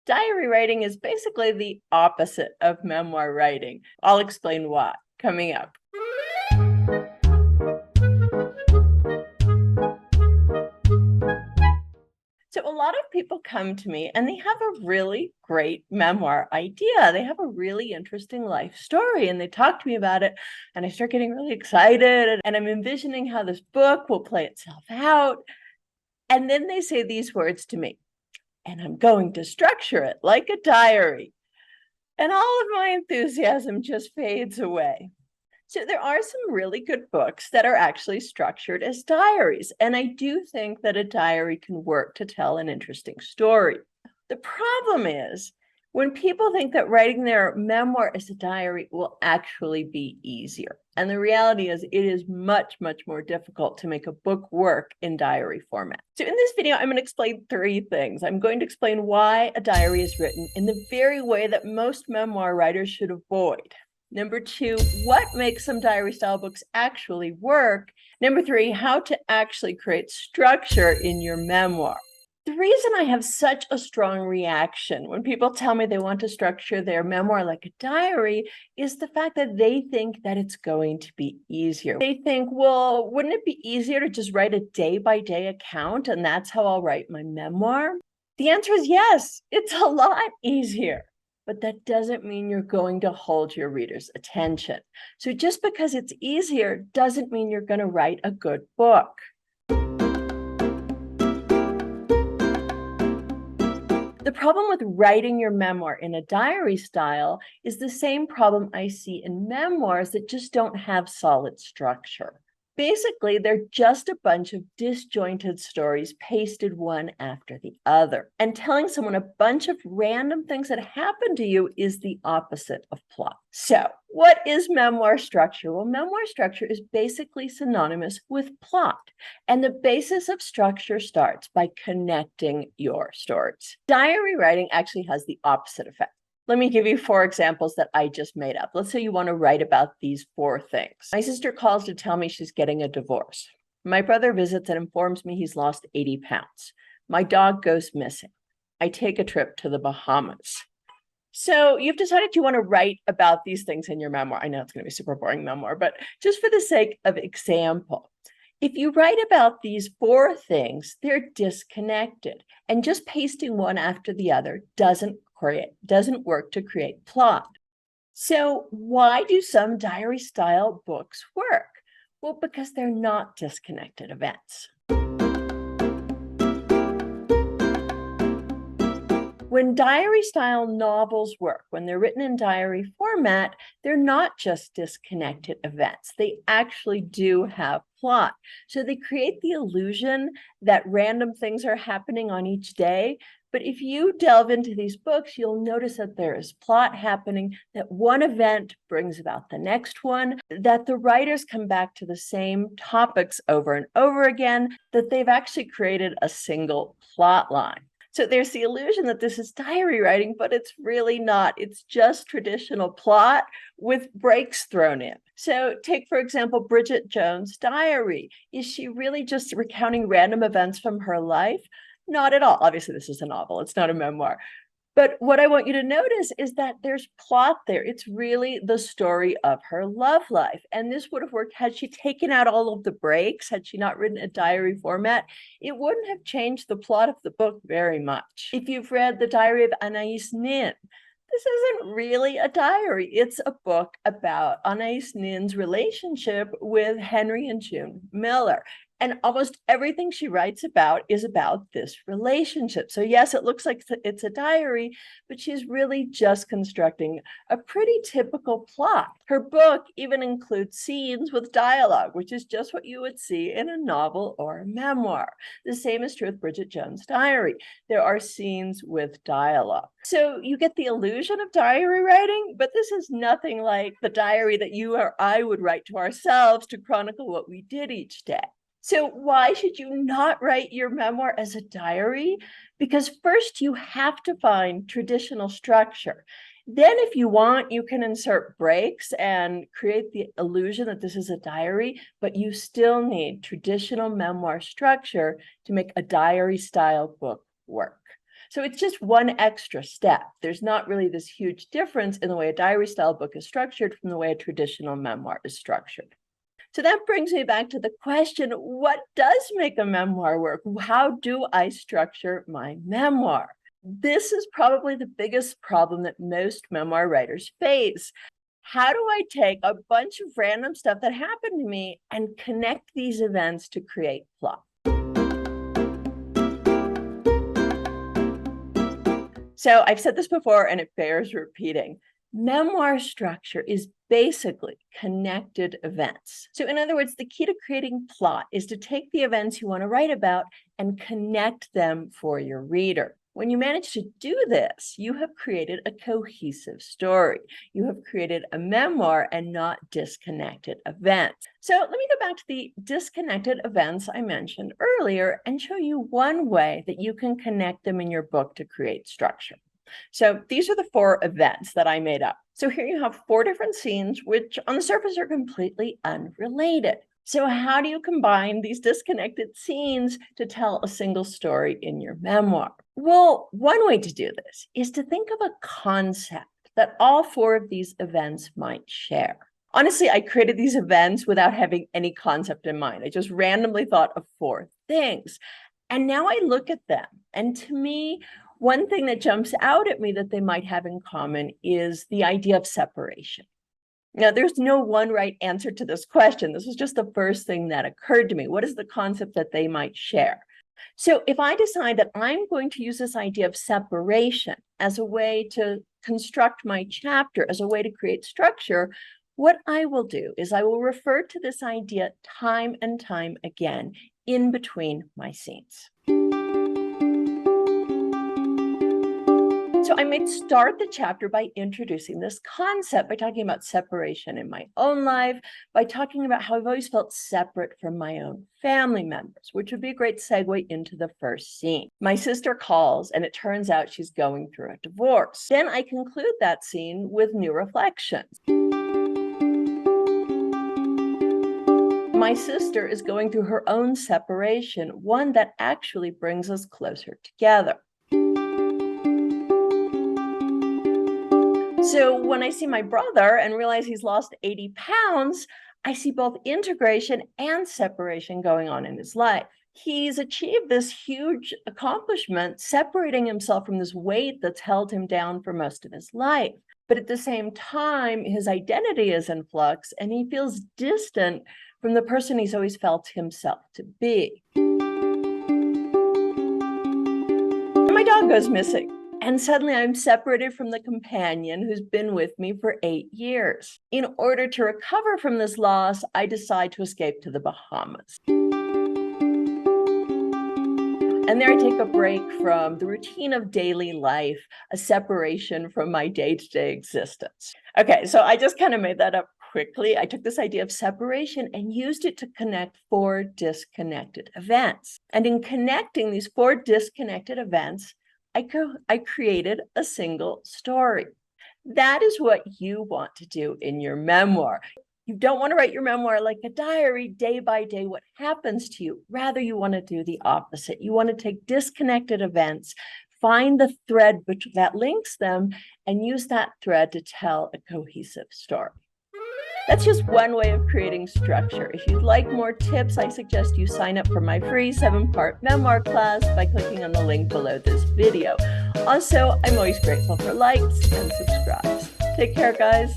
Diary writing is basically the opposite of memoir writing. I'll explain why coming up. So a lot of people come to me and they have a really great memoir idea. They have a really interesting life story and they talk to me about it. And I start getting really excited and I'm envisioning how this book will play itself out. And then they say these words to me, and I'm going to structure it like a diary. And all of my enthusiasm just fades away. So there are some really good books that are actually structured as diaries. And I do think that a diary can work to tell an interesting story. The problem is when people think that writing their memoir as a diary will actually be easier. And the reality is it is much, much more difficult to make a book work in diary format. So in this video, I'm going to explain three things. I'm going to explain why a diary is written in the very way that most memoir writers should avoid. Number two, what makes some diary style books actually work? Number three, how to actually create structure in your memoir. The reason I have such a strong reaction when people tell me they want to structure their memoir like a diary is the fact that they think that it's going to be easier. They think, well, wouldn't it be easier to just write a day-by-day account and that's how I'll write my memoir? The answer is yes, it's a lot easier. But that doesn't mean you're going to hold your reader's attention. So just because it's easier doesn't mean you're going to write a good book. The problem with writing your memoir in a diary style is the same problem I see in memoirs that just don't have solid structure. Basically, they're just a bunch of disjointed stories pasted one after the other. And telling someone a bunch of random things that happened to you is the opposite of plot. So, what is memoir structure? Well, memoir structure is basically synonymous with plot. And the basis of structure starts by connecting your stories. Diary writing actually has the opposite effect. Let me give you 4 examples that I just made up. Let's say you want to write about these 4 things. My sister calls to tell me she's getting a divorce. My brother visits and informs me he's lost 80 pounds. My dog goes missing. I take a trip to the Bahamas. So you've decided you want to write about these things in your memoir. I know it's going to be a super boring memoir, but just for the sake of example, if you write about these 4 things, they're disconnected. And just pasting one after the other doesn't work to create plot. So why do some diary style books work? Well, because they're not disconnected events. When diary style novels work, when they're written in diary format, they're not just disconnected events. They actually do have plot. So they create the illusion that random things are happening on each day. But if you delve into these books, you'll notice that there is plot happening, that one event brings about the next one, that the writers come back to the same topics over and over again, that they've actually created a single plot line. So there's the illusion that this is diary writing, but it's really not. It's just traditional plot with breaks thrown in. So take, for example, Bridget Jones' diary. Is she really just recounting random events from her life? Not at all. Obviously, this is a novel. It's not a memoir. But what I want you to notice is that there's plot there. It's really the story of her love life. And this would have worked had she taken out all of the breaks, had she not written a diary format. It wouldn't have changed the plot of the book very much. If you've read The Diary of Anais Nin, this isn't really a diary. It's a book about Anais Nin's relationship with Henry and June Miller. And almost everything she writes about is about this relationship. So yes, it looks like it's a diary, but she's really just constructing a pretty typical plot. Her book even includes scenes with dialogue, which is just what you would see in a novel or a memoir. The same is true with Bridget Jones' diary. There are scenes with dialogue. So you get the illusion of diary writing, but this is nothing like the diary that you or I would write to ourselves to chronicle what we did each day. So why should you not write your memoir as a diary? Because first you have to find traditional structure. Then if you want, you can insert breaks and create the illusion that this is a diary, but you still need traditional memoir structure to make a diary style book work. So it's just one extra step. There's not really this huge difference in the way a diary style book is structured from the way a traditional memoir is structured. So that brings me back to the question, what does make a memoir work? How do I structure my memoir? This is probably the biggest problem that most memoir writers face. How do I take a bunch of random stuff that happened to me and connect these events to create plot? So I've said this before and it bears repeating. Memoir structure is basically connected events. So in other words, the key to creating plot is to take the events you want to write about and connect them for your reader. When you manage to do this, you have created a cohesive story. You have created a memoir and not disconnected events. So let me go back to the disconnected events I mentioned earlier and show you one way that you can connect them in your book to create structure. So these are the 4 events that I made up. So here you have 4 different scenes, which on the surface are completely unrelated. So how do you combine these disconnected scenes to tell a single story in your memoir? Well, one way to do this is to think of a concept that all 4 of these events might share. Honestly, I created these events without having any concept in mind. I just randomly thought of 4 things. And now I look at them, and to me, one thing that jumps out at me that they might have in common is the idea of separation. Now, there's no one right answer to this question. This was just the first thing that occurred to me. What is the concept that they might share? So if I decide that I'm going to use this idea of separation as a way to construct my chapter, as a way to create structure, what I will do is I will refer to this idea time and time again in between my scenes. So I might start the chapter by introducing this concept, by talking about separation in my own life, by talking about how I've always felt separate from my own family members, which would be a great segue into the first scene. My sister calls, and it turns out she's going through a divorce. Then I conclude that scene with new reflections. My sister is going through her own separation, one that actually brings us closer together. So when I see my brother and realize he's lost 80 pounds, I see both integration and separation going on in his life. He's achieved this huge accomplishment, separating himself from this weight that's held him down for most of his life. But at the same time, his identity is in flux and he feels distant from the person he's always felt himself to be. My dog goes missing. And suddenly I'm separated from the companion who's been with me for 8 years. In order to recover from this loss, I decide to escape to the Bahamas. And there I take a break from the routine of daily life, a separation from my day-to-day existence. Okay, so I just kind of made that up quickly. I took this idea of separation and used it to connect 4 disconnected events. And in connecting these 4 disconnected events, I created a single story. That is what you want to do in your memoir. You don't want to write your memoir like a diary, day by day, what happens to you. Rather, you want to do the opposite. You want to take disconnected events, find the thread that links them, and use that thread to tell a cohesive story. That's just one way of creating structure. If you'd like more tips, I suggest you sign up for my free 7-part memoir class by clicking on the link below this video. Also, I'm always grateful for likes and subscribes. Take care, guys.